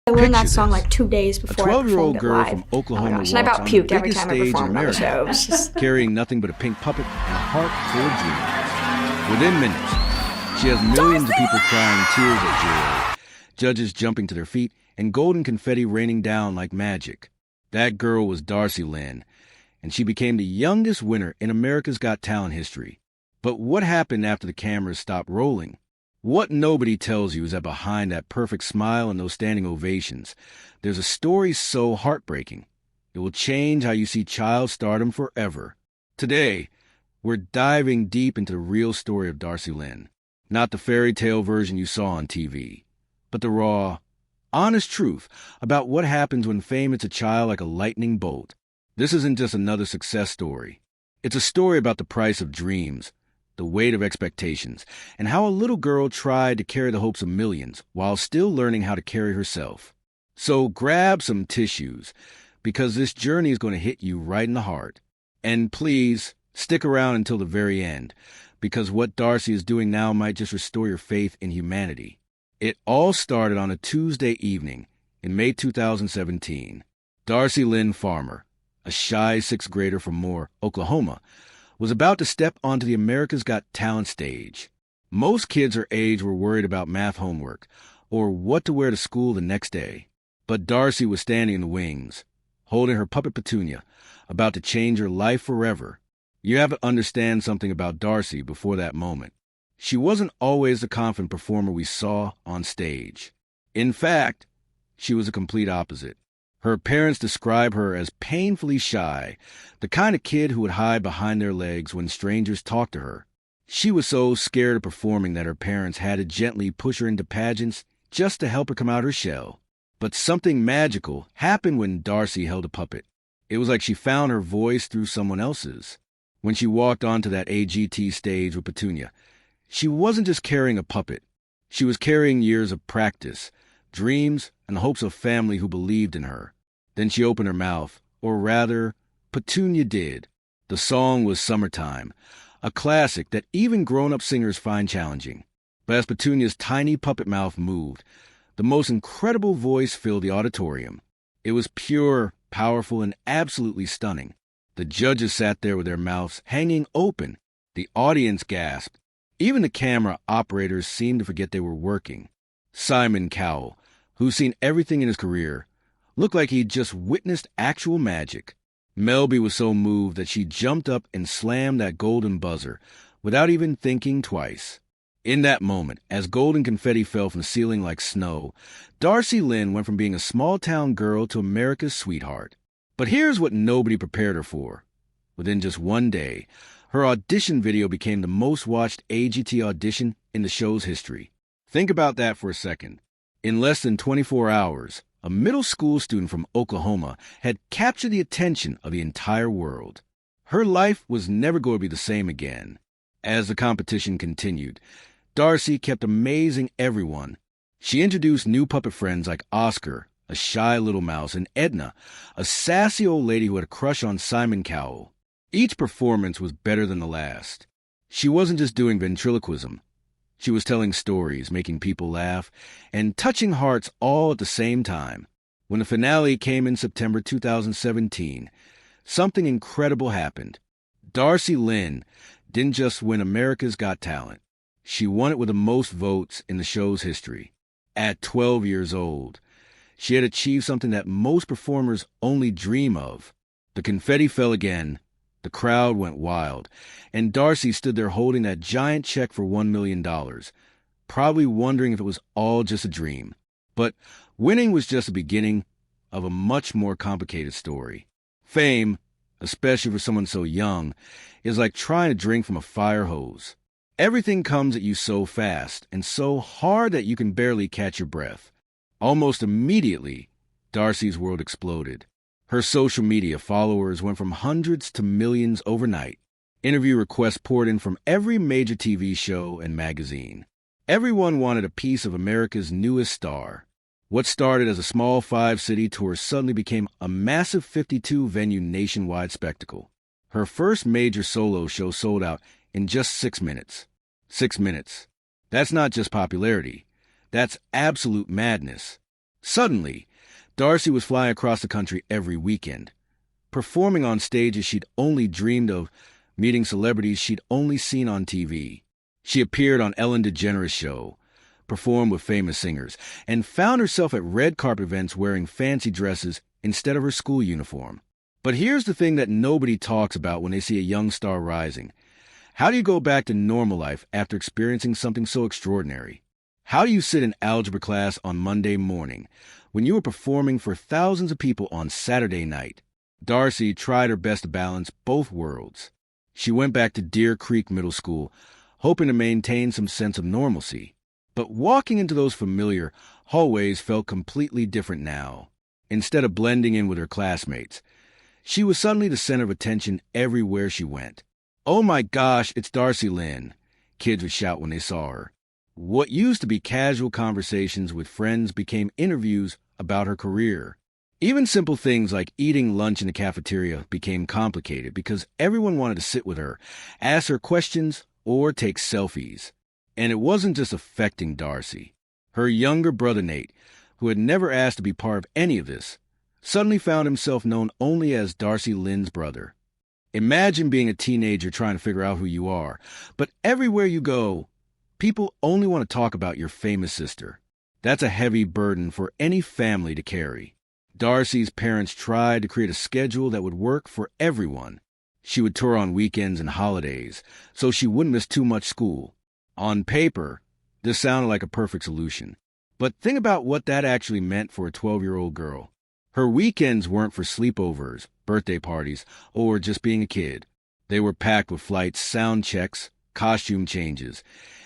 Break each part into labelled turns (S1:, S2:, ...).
S1: I learned that
S2: Picture
S1: song
S2: this.
S1: like 2 days
S2: A
S1: before I performed
S2: 12-year-old
S1: it
S2: girl
S1: live.
S2: from
S1: Oh my
S2: Oklahoma
S1: gosh, and I
S2: walks
S1: about
S2: on the
S1: puked every
S2: biggest
S1: time I
S2: stage in
S1: performed on the
S2: America,
S1: show. It was just...
S2: carrying nothing but a pink puppet and a heart full of dreams. Within minutes, she has millions of people crying tears of joy, judges jumping to their feet, and golden confetti raining down like magic. That girl was Darcy Lynn, and she became the youngest winner in America's Got Talent history. But what happened after the cameras stopped rolling? What nobody tells you is that behind that perfect smile and those standing ovations, there's a story so heartbreaking, it will change how you see child stardom forever. Today, we're diving deep into the real story of Darcy Lynn. Not the fairy tale version you saw on TV, but the raw, honest truth about what happens when fame hits a child like a lightning bolt. This isn't just another success story. It's a story about the price of dreams, the weight of expectations, and how a little girl tried to carry the hopes of millions while still learning how to carry herself. So grab some tissues, because this journey is going to hit you right in the heart. And please, stick around until the very end, because what Darcy is doing now might just restore your faith in humanity. It all started on a Tuesday evening in May 2017. Darcy Lynn Farmer, a shy sixth grader from Moore, Oklahoma, was about to step onto the America's Got Talent stage. Most kids her age were worried about math homework or what to wear to school the next day. But Darcy was standing in the wings, holding her puppet Petunia, about to change her life forever. You have to understand something about Darcy before that moment. She wasn't always the confident performer we saw on stage. In fact, she was a complete opposite. Her parents describe her as painfully shy, the kind of kid who would hide behind their legs when strangers talked to her. She was so scared of performing that her parents had to gently push her into pageants just to help her come out her shell. But something magical happened when Darcy held a puppet. It was like she found her voice through someone else's. When she walked onto that AGT stage with Petunia, she wasn't just carrying a puppet. She was carrying years of practice, dreams, and the hopes of family who believed in her. Then she opened her mouth, or rather, Petunia did. The song was Summertime, a classic that even grown-up singers find challenging. But as Petunia's tiny puppet mouth moved, the most incredible voice filled the auditorium. It was pure, powerful, and absolutely stunning. The judges sat there with their mouths hanging open. The audience gasped. Even the camera operators seemed to forget they were working. Simon Cowell, who's seen everything in his career, looked like he'd just witnessed actual magic. Melby was so moved that she jumped up and slammed that golden buzzer without even thinking twice. In that moment, as golden confetti fell from the ceiling like snow, Darcy Lynn went from being a small-town girl to America's sweetheart. But here's what nobody prepared her for. Within just one day, her audition video became the most-watched AGT audition in the show's history. Think about that for a second. In less than 24 hours, a middle school student from Oklahoma had captured the attention of the entire world. Her life was never going to be the same again. As the competition continued, Darcy kept amazing everyone. She introduced new puppet friends like Oscar, a shy little mouse, and Edna, a sassy old lady who had a crush on Simon Cowell. Each performance was better than the last. She wasn't just doing ventriloquism. She was telling stories, making people laugh, and touching hearts all at the same time. When the finale came in September 2017, something incredible happened. Darcy Lynn didn't just win America's Got Talent. She won it with the most votes in the show's history. At 12 years old, she had achieved something that most performers only dream of. The confetti fell again, the crowd went wild, and Darcy stood there holding that giant check for $1 million, probably wondering if it was all just a dream. But winning was just the beginning of a much more complicated story. Fame, especially for someone so young, is like trying to drink from a fire hose. Everything comes at you so fast and so hard that you can barely catch your breath. Almost immediately, Darcy's world exploded. Her social media followers went from hundreds to millions overnight. Interview requests poured in from every major TV show and magazine. Everyone wanted a piece of America's newest star. What started as a small 5-city tour suddenly became a massive 52-venue nationwide spectacle. Her first major solo show sold out in just 6 minutes. 6 minutes. That's not just popularity. That's absolute madness. Suddenly, Darcy was flying across the country every weekend, performing on stages she'd only dreamed of, meeting celebrities she'd only seen on TV. She appeared on Ellen DeGeneres' show, performed with famous singers, and found herself at red carpet events wearing fancy dresses instead of her school uniform. But here's the thing that nobody talks about when they see a young star rising. How do you go back to normal life after experiencing something so extraordinary? How do you sit in algebra class on Monday morning when you were performing for thousands of people on Saturday night? Darcy tried her best to balance both worlds. She went back to Deer Creek Middle School, hoping to maintain some sense of normalcy. But walking into those familiar hallways felt completely different now. Instead of blending in with her classmates, she was suddenly the center of attention everywhere she went. "Oh my gosh, it's Darcy Lynn," kids would shout when they saw her. What used to be casual conversations with friends became interviews about her career. Even simple things like eating lunch in the cafeteria became complicated because everyone wanted to sit with her, ask her questions, or take selfies. And it wasn't just affecting Darcy. Her younger brother Nate, who had never asked to be part of any of this, suddenly found himself known only as Darcy Lynn's brother. Imagine being a teenager trying to figure out who you are, but everywhere you go, people only want to talk about your famous sister. That's a heavy burden for any family to carry. Darcy's parents tried to create a schedule that would work for everyone. She would tour on weekends and holidays, so she wouldn't miss too much school. On paper, this sounded like a perfect solution. But think about what that actually meant for a 12-year-old girl. Her weekends weren't for sleepovers, birthday parties, or just being a kid. They were packed with flights, sound checks, costume changes,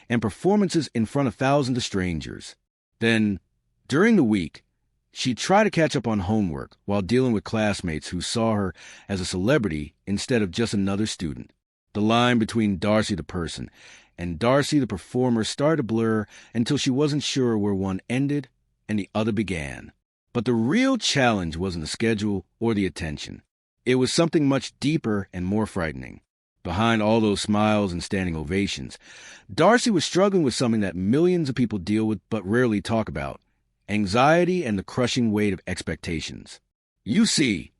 S2: and performances in front of thousands of strangers. Then, during the week, she'd try to catch up on homework while dealing with classmates who saw her as a celebrity instead of just another student. The line between Darcy the person and Darcy the performer started to blur until she wasn't sure where one ended and the other began. But the real challenge wasn't the schedule or the attention. It was something much deeper and more frightening. Behind all those smiles and standing ovations, Darcy was struggling with something that millions of people deal with but rarely talk about: anxiety and the crushing weight of expectations. You see,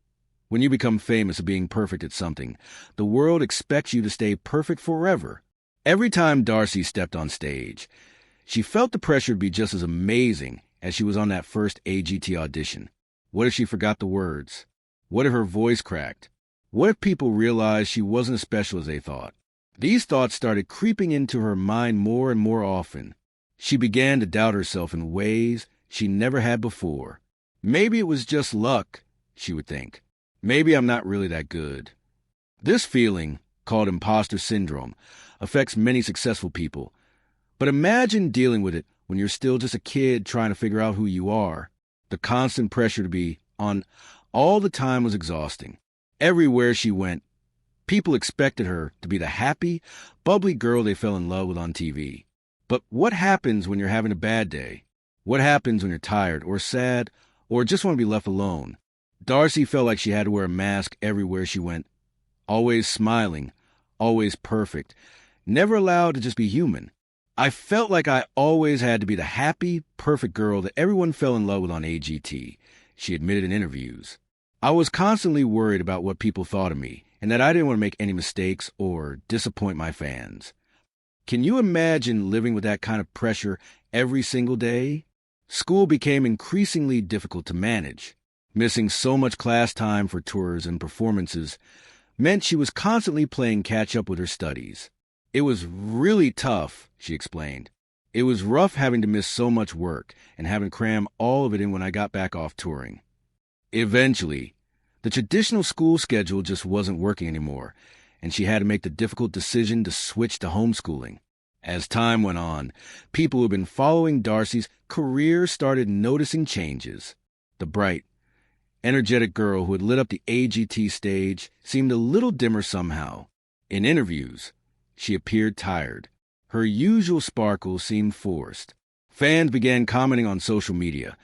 S2: when you become famous at being perfect at something, the world expects you to stay perfect forever. Every time Darcy stepped on stage, she felt the pressure to be just as amazing as she was on that first AGT audition. What if she forgot the words? What if her voice cracked? What if people realized she wasn't as special as they thought? These thoughts started creeping into her mind more and more often. She began to doubt herself in ways she never had before. Maybe it was just luck, she would think. Maybe I'm not really that good. This feeling, called imposter syndrome, affects many successful people. But imagine dealing with it when you're still just a kid trying to figure out who you are. The constant pressure to be on all the time was exhausting. Everywhere she went, people expected her to be the happy, bubbly girl they fell in love with on TV. But what happens when you're having a bad day? What happens when you're tired or sad or just want to be left alone? Darcy felt like she had to wear a mask everywhere she went, always smiling, always perfect, never allowed to just be human. I felt like I always had to be the happy, perfect girl that everyone fell in love with on AGT, she admitted in interviews. I was constantly worried about what people thought of me, and that I didn't want to make any mistakes or disappoint my fans. Can you imagine living with that kind of pressure every single day? School became increasingly difficult to manage. Missing so much class time for tours and performances meant she was constantly playing catch-up with her studies. It was really tough, she explained. It was rough having to miss so much work and having to cram all of it in when I got back off touring. Eventually, the traditional school schedule just wasn't working anymore, and she had to make the difficult decision to switch to homeschooling. As time went on, people who had been following Darcy's career started noticing changes. The bright, energetic girl who had lit up the AGT stage seemed a little dimmer somehow. In interviews, she appeared tired. Her usual sparkle seemed forced. Fans began commenting on social media,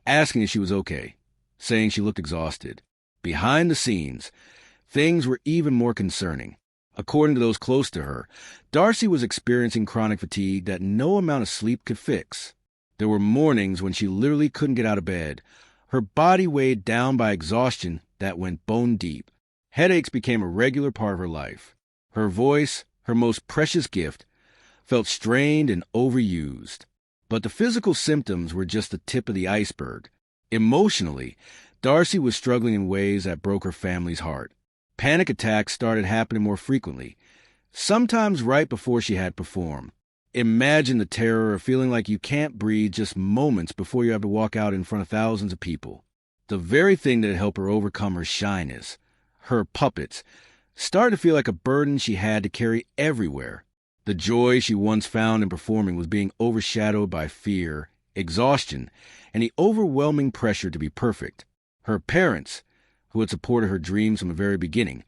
S2: asking if she was okay, saying she looked exhausted. Behind the scenes, things were even more concerning. According to those close to her, Darcy was experiencing chronic fatigue that no amount of sleep could fix. There were mornings when she literally couldn't get out of bed, her body weighed down by exhaustion that went bone deep. Headaches became a regular part of her life. Her voice, her most precious gift, felt strained and overused. But the physical symptoms were just the tip of the iceberg. Emotionally, Darcy was struggling in ways that broke her family's heart. Panic attacks started happening more frequently, sometimes right before she had performed. Imagine the terror of feeling like you can't breathe just moments before you have to walk out in front of thousands of people. The very thing that helped her overcome her shyness, her puppets, started to feel like a burden she had to carry everywhere. The joy she once found in performing was being overshadowed by fear, exhaustion, and the overwhelming pressure to be perfect. Her parents, who had supported her dreams from the very beginning,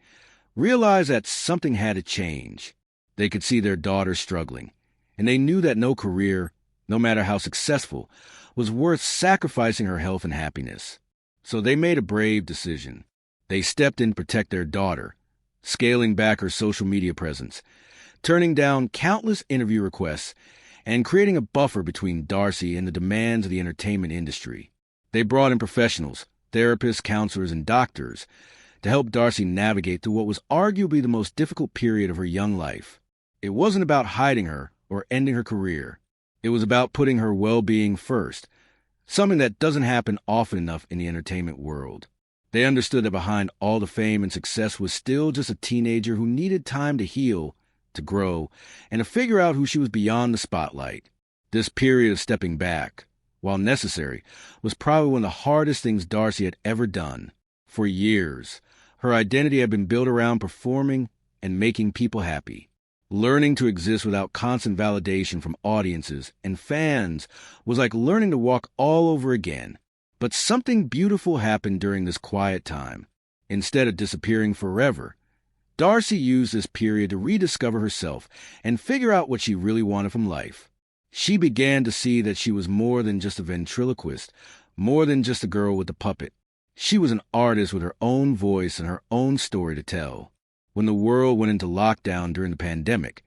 S2: realized that something had to change. They could see their daughter struggling, and they knew that no career, no matter how successful, was worth sacrificing her health and happiness. So they made a brave decision. They stepped in to protect their daughter, scaling back her social media presence, turning down countless interview requests, and creating a buffer between Darcy and the demands of the entertainment industry. They brought in professionals, therapists, counselors, and doctors to help Darcy navigate through what was arguably the most difficult period of her young life. It wasn't about hiding her or ending her career. It was about putting her well-being first, something that doesn't happen often enough in the entertainment world. They understood that behind all the fame and success was still just a teenager who needed time to heal, to grow, and to figure out who she was beyond the spotlight. This period of stepping back, while necessary, was probably one of the hardest things Darcy had ever done. For years, her identity had been built around performing and making people happy. Learning to exist without constant validation from audiences and fans was like learning to walk all over again. But something beautiful happened during this quiet time. Instead of disappearing forever, Darcy used this period to rediscover herself and figure out what she really wanted from life. She began to see that she was more than just a ventriloquist, more than just a girl with a puppet. She was an artist with her own voice and her own story to tell. When the world went into lockdown during the pandemic,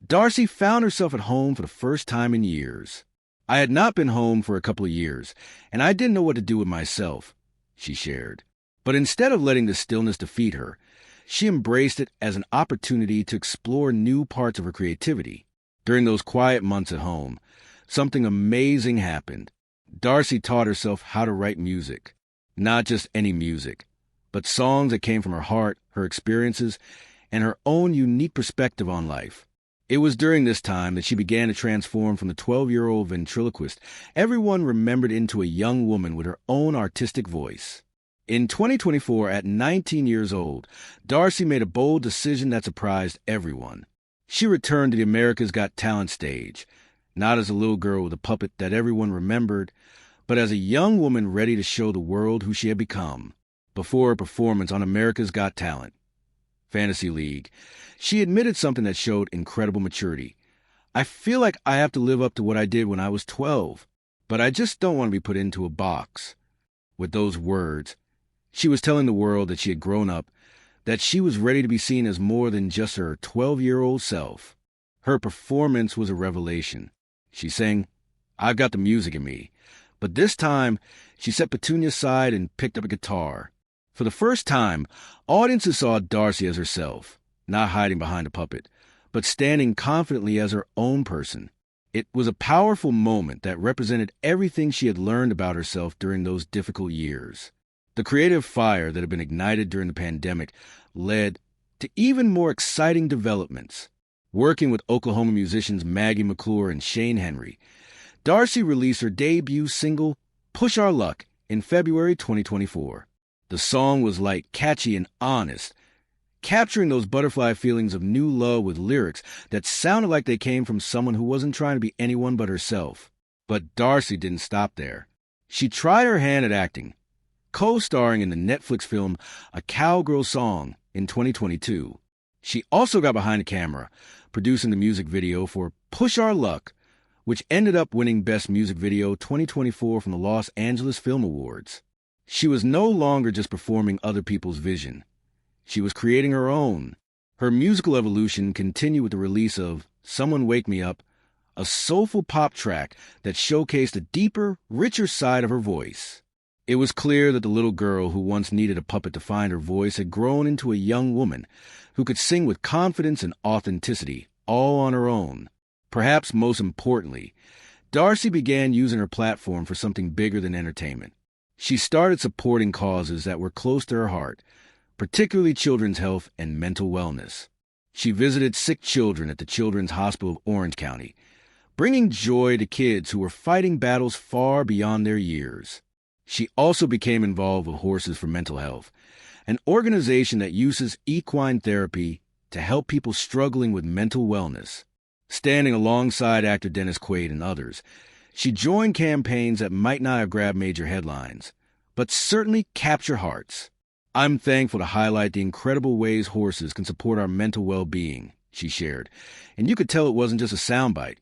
S2: Darcy found herself at home for the first time in years. "I had not been home for a couple of years, and I didn't know what to do with myself," she shared. But instead of letting the stillness defeat her, she embraced it as an opportunity to explore new parts of her creativity. During those quiet months at home, something amazing happened. Darcy taught herself how to write music. Not just any music, but songs that came from her heart, her experiences, and her own unique perspective on life. It was during this time that she began to transform from the 12-year-old ventriloquist everyone remembered into a young woman with her own artistic voice. In 2024, at 19 years old, Darcy made a bold decision that surprised everyone. She returned to the America's Got Talent stage, not as a little girl with a puppet that everyone remembered, but as a young woman ready to show the world who she had become. Before her performance on America's Got Talent, Fantasy League, she admitted something that showed incredible maturity. "I feel like I have to live up to what I did when I was 12, but I just don't want to be put into a box." With those words, she was telling the world that she had grown up, that she was ready to be seen as more than just her 12-year-old self. Her performance was a revelation. She sang, "I've got the music in me," but this time she set Petunia aside and picked up a guitar. For the first time, audiences saw Darcy as herself, not hiding behind a puppet, but standing confidently as her own person. It was a powerful moment that represented everything she had learned about herself during those difficult years. The creative fire that had been ignited during the pandemic led to even more exciting developments. Working with Oklahoma musicians Maggie McClure and Shane Henry, Darcy released her debut single, "Push Our Luck," in February 2024. The song was light, catchy, and honest, capturing those butterfly feelings of new love with lyrics that sounded like they came from someone who wasn't trying to be anyone but herself. But Darcy didn't stop there. She tried her hand at acting, co-starring in the Netflix film A Cowgirl Song in 2022. She also got behind the camera, producing the music video for "Push Our Luck," which ended up winning Best Music Video 2024 from the Los Angeles Film Awards. She was no longer just performing other people's vision. She was creating her own. Her musical evolution continued with the release of "Someone Wake Me Up," a soulful pop track that showcased a deeper, richer side of her voice. It was clear that the little girl who once needed a puppet to find her voice had grown into a young woman who could sing with confidence and authenticity, all on her own. Perhaps most importantly, Darcy began using her platform for something bigger than entertainment. She started supporting causes that were close to her heart, particularly children's health and mental wellness. She visited sick children at the Children's Hospital of Orange County, bringing joy to kids who were fighting battles far beyond their years. She also became involved with Horses for Mental Health, an organization that uses equine therapy to help people struggling with mental wellness. Standing alongside actor Dennis Quaid and others, she joined campaigns that might not have grabbed major headlines, but certainly capture hearts. "I'm thankful to highlight the incredible ways horses can support our mental well-being," she shared, and you could tell it wasn't just a soundbite.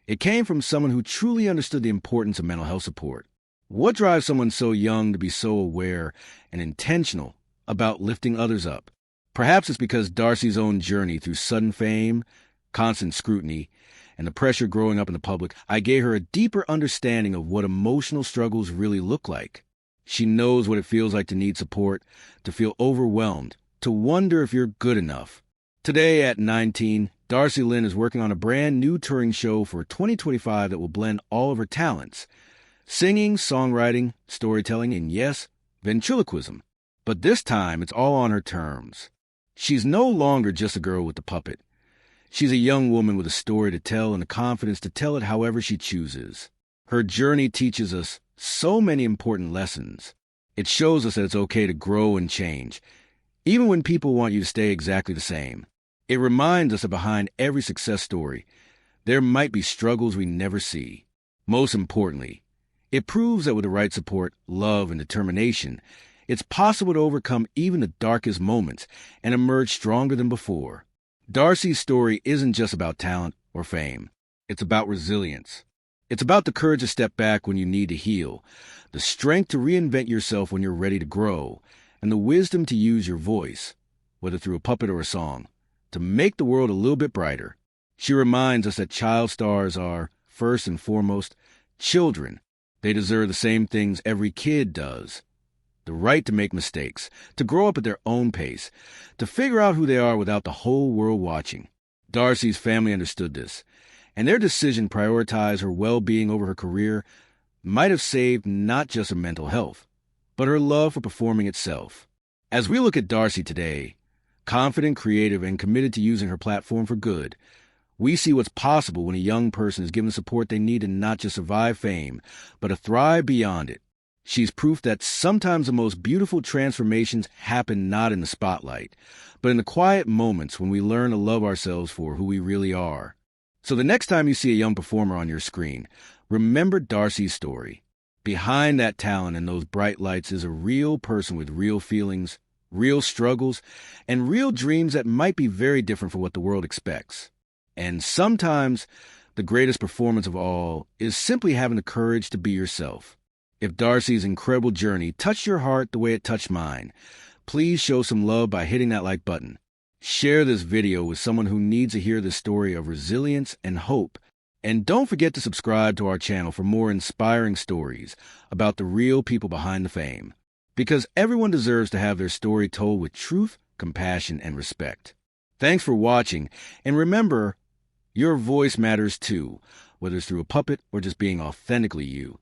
S2: It came from someone who truly understood the importance of mental health support. What drives someone so young to be so aware and intentional about lifting others up? Perhaps it's because Darcy's own journey through sudden fame, constant scrutiny, and the pressure growing up in the public, I gave her a deeper understanding of what emotional struggles really look like. She knows what it feels like to need support, to feel overwhelmed, to wonder if you're good enough. Today at 19, Darcy Lynn is working on a brand new touring show for 2025 that will blend all of her talents: singing, songwriting, storytelling, and yes, ventriloquism. But this time, it's all on her terms. She's no longer just a girl with the puppet. She's a young woman with a story to tell and the confidence to tell it however she chooses. Her journey teaches us so many important lessons. It shows us that it's okay to grow and change, even when people want you to stay exactly the same. It reminds us that behind every success story, there might be struggles we never see. Most importantly, it proves that with the right support, love, and determination, it's possible to overcome even the darkest moments and emerge stronger than before. Darcy's story isn't just about talent or fame. It's about resilience. It's about the courage to step back when you need to heal, the strength to reinvent yourself when you're ready to grow, and the wisdom to use your voice, whether through a puppet or a song, to make the world a little bit brighter. She reminds us that child stars are, first and foremost, children. They deserve the same things every kid does: the right to make mistakes, to grow up at their own pace, to figure out who they are without the whole world watching. Darcy's family understood this, and their decision to prioritize her well-being over her career might have saved not just her mental health, but her love for performing itself. As we look at Darcy today, confident, creative, and committed to using her platform for good, we see what's possible when a young person is given the support they need to not just survive fame, but to thrive beyond it. She's proof that sometimes the most beautiful transformations happen not in the spotlight, but in the quiet moments when we learn to love ourselves for who we really are. So the next time you see a young performer on your screen, remember Darcy's story. Behind that talent and those bright lights is a real person with real feelings, real struggles, and real dreams that might be very different from what the world expects. And sometimes the greatest performance of all is simply having the courage to be yourself. If Darcy's incredible journey touched your heart the way it touched mine, please show some love by hitting that like button. Share this video with someone who needs to hear the story of resilience and hope. And don't forget to subscribe to our channel for more inspiring stories about the real people behind the fame. Because everyone deserves to have their story told with truth, compassion, and respect. Thanks for watching, and remember, your voice matters too, whether it's through a puppet or just being authentically you.